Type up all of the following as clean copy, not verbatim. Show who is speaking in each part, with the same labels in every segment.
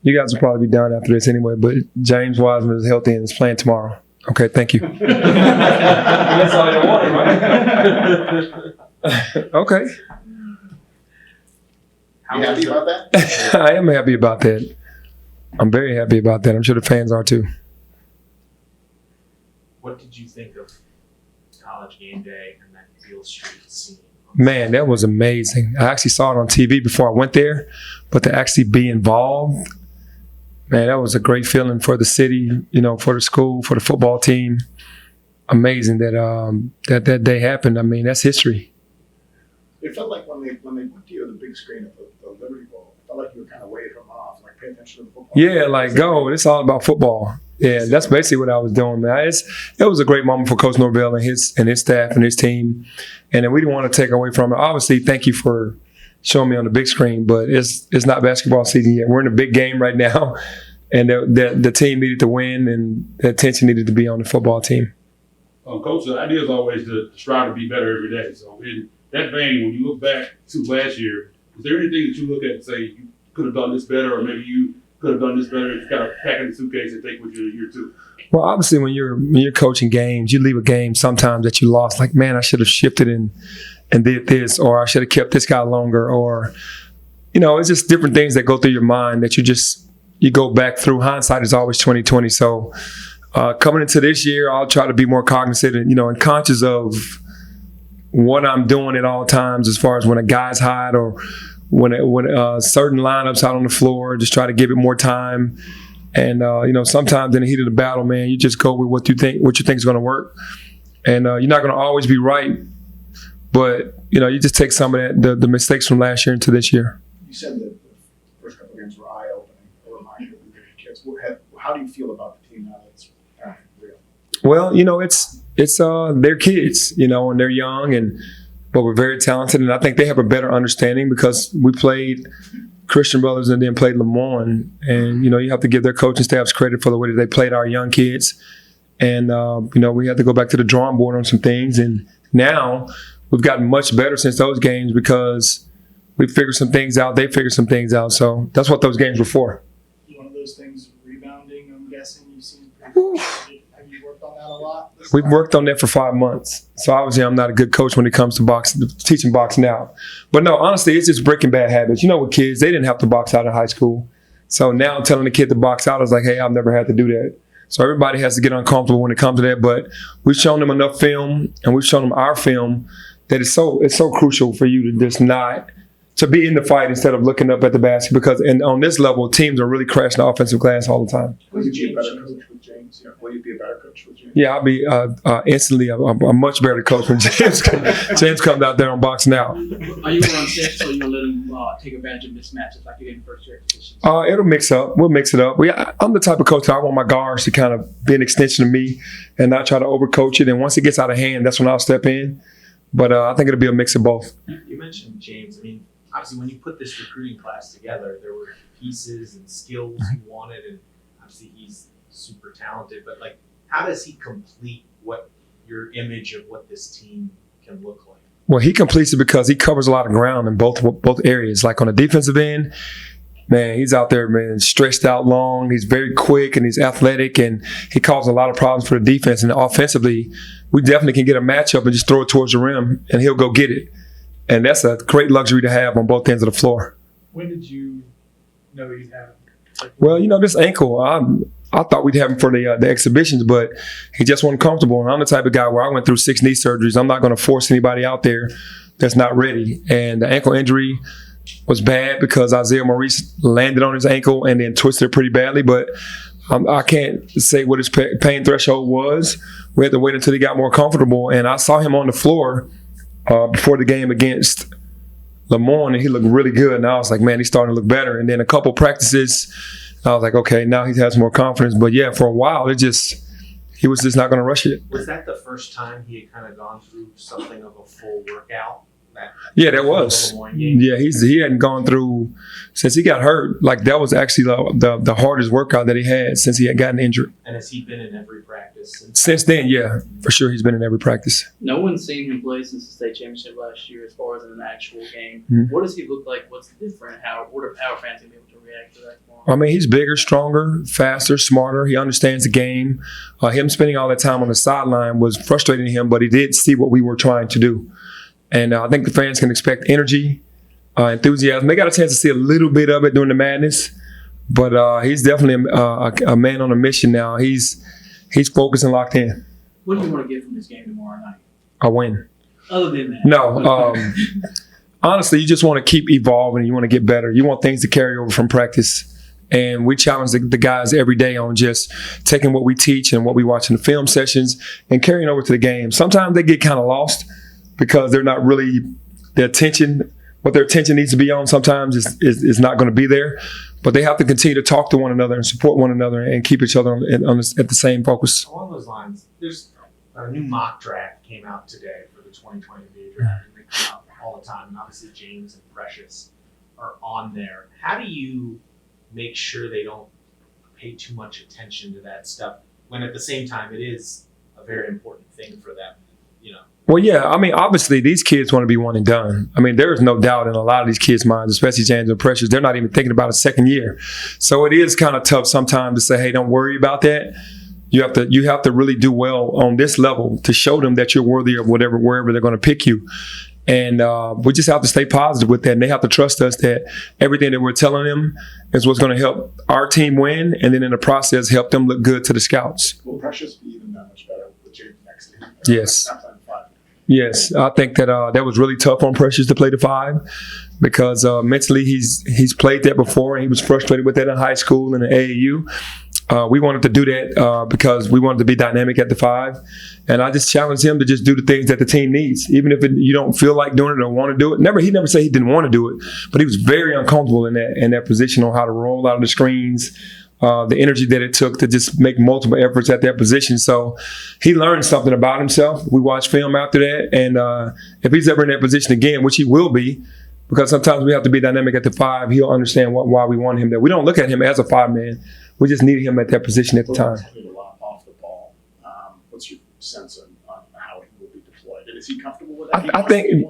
Speaker 1: You guys will probably be done after this anyway, but James Wiseman is healthy and is playing tomorrow. Okay, thank you. That's all you wanted, right? Okay.
Speaker 2: You happy about that?
Speaker 1: I am happy about that. I'm very happy about that. I'm sure the fans are too.
Speaker 3: What did you think of College Game Day and that Beale Street scene?
Speaker 1: Man, that was amazing. I actually saw it on TV before I went there, but to actually be involved, man, that was a great feeling for the city, for the school, for the football team. Amazing that day happened. I mean, that's history.
Speaker 2: It felt like when they put you on the big screen at the Liberty Bowl, it felt like you were kind of waving them off, like pay attention to the football.
Speaker 1: Yeah, like go. It's all about football. Yeah, that's basically what I was doing, man. It was a great moment for Coach Norvell and his staff and his team, and then we didn't want to take away from it. Obviously, thank you for showing me on the big screen, but it's not basketball season yet. We're in a big game right now, and the team needed to win, and the attention needed to be on the football team.
Speaker 4: Coach, the idea is always to strive to be better every day. So in that vein, when you look back to last year, is there anything that you look at and say you could have done this better, or maybe you could have done this better if you kind of pack in the suitcase and take with you to year two?
Speaker 1: Well, obviously, when you're coaching games, you leave a game sometimes that you lost. Like, man, I should have shifted and did this, or I should have kept this guy longer, or it's just different things that go through your mind that you go back through. Hindsight is always 20/20. So coming into this year, I'll try to be more cognizant and conscious of what I'm doing at all times, as far as when a guy's hot or when certain lineups out on the floor, just try to give it more time. And sometimes in the heat of the battle, man, you just go with what you think is going to work. And you're not going to always be right, but you just take some of the mistakes from last year into this year.
Speaker 2: You said that the first couple of games were eye-opening, a reminder of your kids. How do you feel about the team now that's real?
Speaker 1: Well, it's they're kids, and they're young, but we're very talented, and I think they have a better understanding because we played Christian Brothers and then played Lamont, and you have to give their coaching staffs credit for the way that they played our young kids, and we had to go back to the drawing board on some things, and now we've gotten much better since those games because we figured some things out, they figured some things out, so that's what those games were for.
Speaker 5: One of those things, rebounding, I'm guessing you've seen pretty have you worked on that a lot?
Speaker 1: We've worked on that for 5 months. So obviously I'm not a good coach when it comes to teaching boxing out. But no, honestly, it's just breaking bad habits. With kids, they didn't have to box out in high school. So now telling the kid to box out is like, hey, I've never had to do that. So everybody has to get uncomfortable when it comes to that. But we've shown them enough film, and we've shown them our film, that it's so crucial for you to just not to be in the fight instead of looking up at the basket, because on this level, teams are really crashing the offensive glass all the time.
Speaker 2: Will you be a better coach with James? Will you be a better coach with James?
Speaker 1: Yeah, I'll be instantly a much better coach when James comes out there on boxing out.
Speaker 6: Are you going to set, so you're going to let him take advantage of mismatches like you did in first year positions?
Speaker 1: It'll mix up. We'll mix it up. I'm the type of coach that I want my guards to kind of be an extension of me and not try to overcoach it. And once it gets out of hand, that's when I'll step in. But I think it'll be a mix of both.
Speaker 3: You mentioned James. I mean, obviously, when you put this recruiting class together, there were pieces and skills you wanted, and obviously he's super talented. But how does he complete what your image of what this team can look like?
Speaker 1: Well, he completes it because he covers a lot of ground in both areas. Like on the defensive end, man, he's out there, man, stretched out long. He's very quick and he's athletic, and he causes a lot of problems for the defense. And offensively, we definitely can get a matchup and just throw it towards the rim, and he'll go get it. And that's a great luxury to have on both ends of the floor.
Speaker 5: When did you know you'd have it?
Speaker 1: Well, this ankle, I thought we'd have him for the exhibitions, but he just wasn't comfortable. And I'm the type of guy where I went through 6 knee surgeries. I'm not going to force anybody out there that's not ready. And the ankle injury was bad because Isaiah Maurice landed on his ankle and then twisted it pretty badly. But I can't say what his pain threshold was. We had to wait until he got more comfortable. And I saw him on the floor before the game against Lamont, and he looked really good. And I was like, man, he's starting to look better. And then a couple practices, I was like, okay, now he has more confidence. But yeah, for a while, he was just not going to rush it.
Speaker 3: Was that the first time he had kind of gone through something of a full workout?
Speaker 1: Yeah, that was. Yeah, he hadn't gone through since he got hurt. Like that was actually the hardest workout that he had since he had gotten injured.
Speaker 3: And has he been in every practice since?
Speaker 1: Since then, yeah, for sure, he's been in every practice.
Speaker 6: No one's seen him play since the state championship last year, as far as in an actual game.
Speaker 1: Mhm.
Speaker 6: What does he look like? What's different? How are fans gonna be able to react to that?
Speaker 1: I mean, he's bigger, stronger, faster, smarter. He understands the game. Him spending all that time on the sideline was frustrating him, but he did see what we were trying to do. And I think the fans can expect energy, enthusiasm. They got a chance to see a little bit of it during the madness, but he's definitely a man on a mission now. He's focused and locked in.
Speaker 6: What do you want to get from this game tomorrow night?
Speaker 1: A win.
Speaker 6: Other than that,
Speaker 1: No. Honestly, you just want to keep evolving. You want to get better. You want things to carry over from practice. And we challenge the guys every day on just taking what we teach and what we watch in the film sessions and carrying over to the game. Sometimes they get kind of lost because they're not really, what their attention needs to be on sometimes is not going to be there. But they have to continue to talk to one another and support one another and keep each other at the same focus.
Speaker 3: Along those lines, there's a new mock draft came out today for the 2020 NBA draft. And they come out all the time, and obviously James and Precious are on there. How do you make sure they don't pay too much attention to that stuff when at the same time it is a very important thing for them, you know?
Speaker 1: Well, yeah, I mean, obviously these kids want to be one and done. I mean, there is no doubt in a lot of these kids' minds, especially James and Precious, they're not even thinking about a second year. So it is kind of tough sometimes to say, hey, don't worry about that. You have to really do well on this level to show them that you're worthy of wherever they're going to pick you. And we just have to stay positive with that. And they have to trust us that everything that we're telling them is what's going to help our team win, and then in the process help them look good to the scouts.
Speaker 2: Will Precious be even that much better with James next to him?
Speaker 1: Yes.
Speaker 2: Not playing five.
Speaker 1: Yes, I think that that was really tough on Precious to play the 5 because mentally he's played that before and he was frustrated with that in high school and in AAU. We wanted to do that because we wanted to be dynamic at the 5. And I just challenged him to just do the things that the team needs. Even if you don't feel like doing it or want to do it. He never said he didn't want to do it, but he was very uncomfortable in that position on how to roll out of the screens, the energy that it took to just make multiple efforts at that position. So he learned something about himself. We watched film after that. And if he's ever in that position again, which he will be, because sometimes we have to be dynamic at the 5, he'll understand why we want him there. We don't look at him as a 5-man. We just needed him at that position at the time.
Speaker 2: A lot off the ball. What's your sense on how he will be deployed? And is he comfortable with that?
Speaker 1: I think,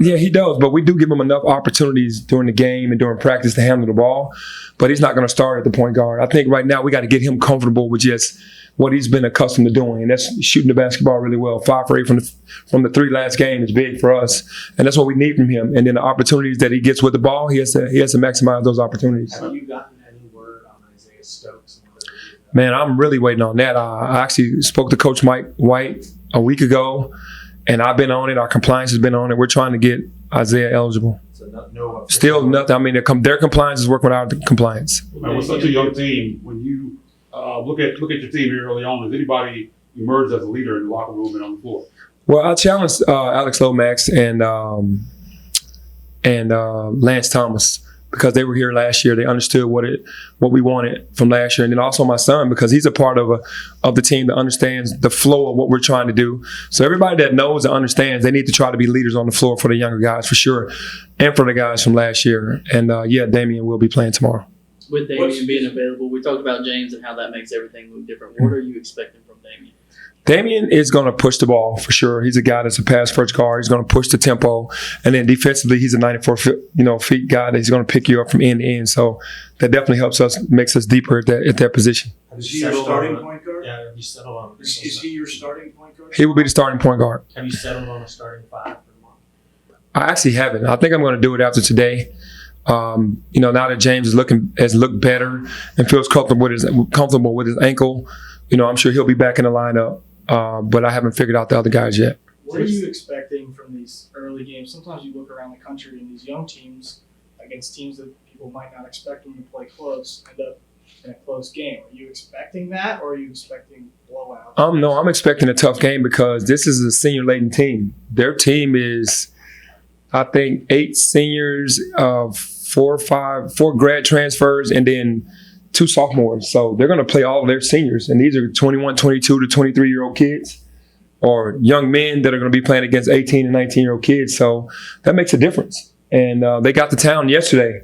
Speaker 1: yeah, he does. But we do give him enough opportunities during the game and during practice to handle the ball. But he's not going to start at the point guard. I think right now we got to get him comfortable with just what he's been accustomed to doing, and that's shooting the basketball really well. 5 for 8 from the 3 last game is big for us, and that's what we need from him. And then the opportunities that he gets with the ball, he has to maximize those opportunities.
Speaker 3: Have you gotten any word on Isaiah Stokes?
Speaker 1: Man, I'm really waiting on that. I actually spoke to Coach Mike White a week ago, and I've been on it. Our compliance has been on it. We're trying to get Isaiah eligible.
Speaker 3: So no
Speaker 1: Still nothing. I mean, their compliance is working with our compliance.
Speaker 4: Man, with such a young team, when you look at your team here early on, has anybody emerged as a leader in the locker room and on the floor?
Speaker 1: Well, I challenged Alex Lomax and Lance Thomas because they were here last year. They understood what we wanted from last year, and then also my son because he's a part of the team that understands the flow of what we're trying to do. So everybody that knows and understands, they need to try to be leaders on the floor for the younger guys for sure, and for the guys from last year. And yeah, Damian will be playing tomorrow.
Speaker 6: With Damian being available, we talked about James and how that makes everything look different. What are you expecting from Damian?
Speaker 1: Damian is going to push the ball for sure. He's a guy that's a pass first guard. He's going to push the tempo, and then defensively, he's a 94 feet guy that he's going to pick you up from end to end. So that definitely helps us, makes us deeper at that position.
Speaker 2: Is he your starting point guard?
Speaker 3: Yeah, have you settled on?
Speaker 2: Is he your starting point guard?
Speaker 1: He will be the starting point guard.
Speaker 3: Have you settled on a starting 5 for the month?
Speaker 1: I actually haven't. I think I'm going to do it after today. Now that James has looked better and feels comfortable with his ankle, I'm sure he'll be back in the lineup. But I haven't figured out the other guys yet.
Speaker 5: What are you expecting from these early games? Sometimes you look around the country and these young teams against teams that people might not expect them to play close end up in a close game. Are you expecting that, or are you expecting blowouts?
Speaker 1: No, I'm expecting a tough game because this is a senior-laden team. Their team is, I think, 8 seniors, 4 grad transfers, and then 2 sophomores. So they're going to play all of their seniors. And these are 21, 22 to 23-year-old kids. or young men that are going to be playing against 18 and 19-year-old kids. So that makes a difference. And they got to town yesterday.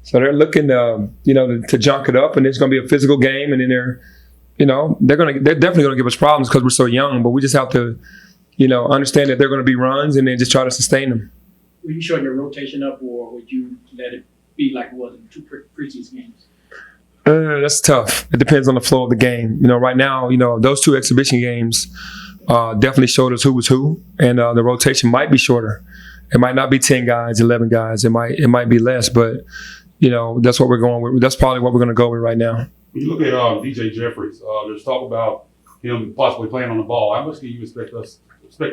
Speaker 1: So they're looking to junk it up, and it's going to be a physical game. And then they're definitely going to give us problems because we're so young. But we just have to, understand that they're going to be runs, and then just try to sustain them.
Speaker 7: Were you showing your rotation up, or would you let it be like it was in two preseason games?
Speaker 1: That's tough. It depends on the flow of the game. Right now, those 2 exhibition games definitely showed us who was who, and the rotation might be shorter. It might not be 10 guys, 11 guys. It might be less, but that's what we're going with. That's probably what we're going to go with right now.
Speaker 4: When you look at DJ Jeffries, there's talk about him possibly playing on the ball. How much do you expect to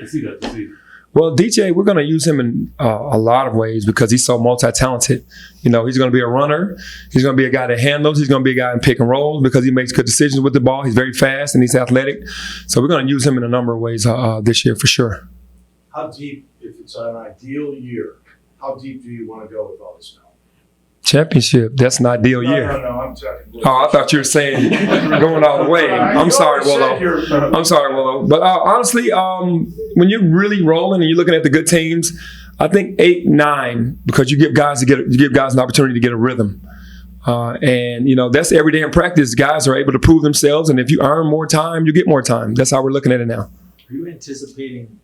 Speaker 4: see that this season?
Speaker 1: Well, DJ, we're going to use him in a lot of ways because he's so multi-talented. He's going to be a runner. He's going to be a guy that handles. He's going to be a guy in pick and roll because he makes good decisions with the ball. He's very fast and he's athletic. So we're going to use him in a number of ways this year for sure.
Speaker 8: How deep, if it's an ideal year, how deep do you want to go with all this now?
Speaker 1: Championship. That's an ideal year.
Speaker 8: No, I'm talking.
Speaker 1: Oh, I thought you were saying going all the way. I'm sorry, Willow. I'm sorry, Willow. But honestly, when you're really rolling and you're looking at the good teams, I think 8, 9, because you give guys an opportunity to get a rhythm. And that's every day in practice. Guys are able to prove themselves, and if you earn more time, you get more time. That's how we're looking at it now.
Speaker 3: Are you anticipating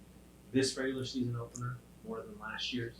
Speaker 3: this regular season opener more than last year's?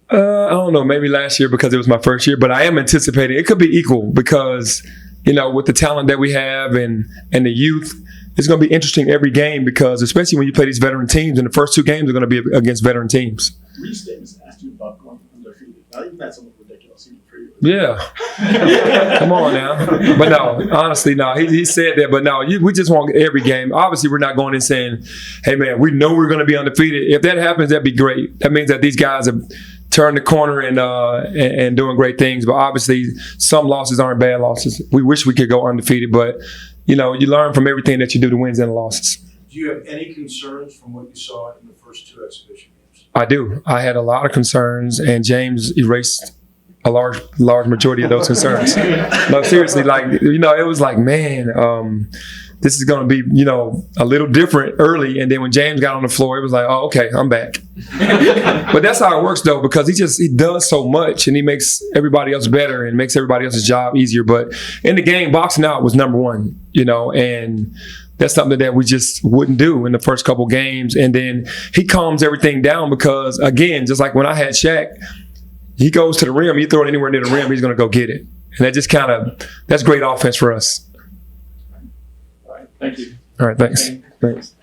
Speaker 1: I don't know, maybe last year because it was my first year, but I am anticipating it could be equal because, with the talent that we have and the youth, it's going to be interesting every game because especially when you play these veteran teams, and the first 2 games are going to be against veteran teams.
Speaker 2: Reese Davis asked you about going undefeated. Now you've had something ridiculous even for you.
Speaker 1: Yeah. Come on now. But no, honestly, no. He said that, but no, we just want every game. Obviously, we're not going in saying, hey, man, we know we're going to be undefeated. If that happens, that'd be great. That means that these guys have turned the corner and doing great things. But obviously, some losses aren't bad losses. We wish we could go undefeated, but, you learn from everything that you do, the wins and the losses.
Speaker 8: Do you have any concerns from what you saw in the first 2 exhibition games?
Speaker 1: I do. I had a lot of concerns, and James erased a large majority of those concerns. No, seriously, it was like, man, this is going to be, a little different early. And then when James got on the floor, it was like, oh, okay, I'm back. But that's how it works, though, because he does so much, and he makes everybody else better and makes everybody else's job easier. But in the game, boxing out was number 1, and that's something that we just wouldn't do in the first couple games. And then he calms everything down because, again, just like when I had Shaq, he goes to the rim, you throw it anywhere near the rim, he's going to go get it. And that just that's great offense for us.
Speaker 7: All right, thank you.
Speaker 1: All right, thanks.
Speaker 7: Thanks.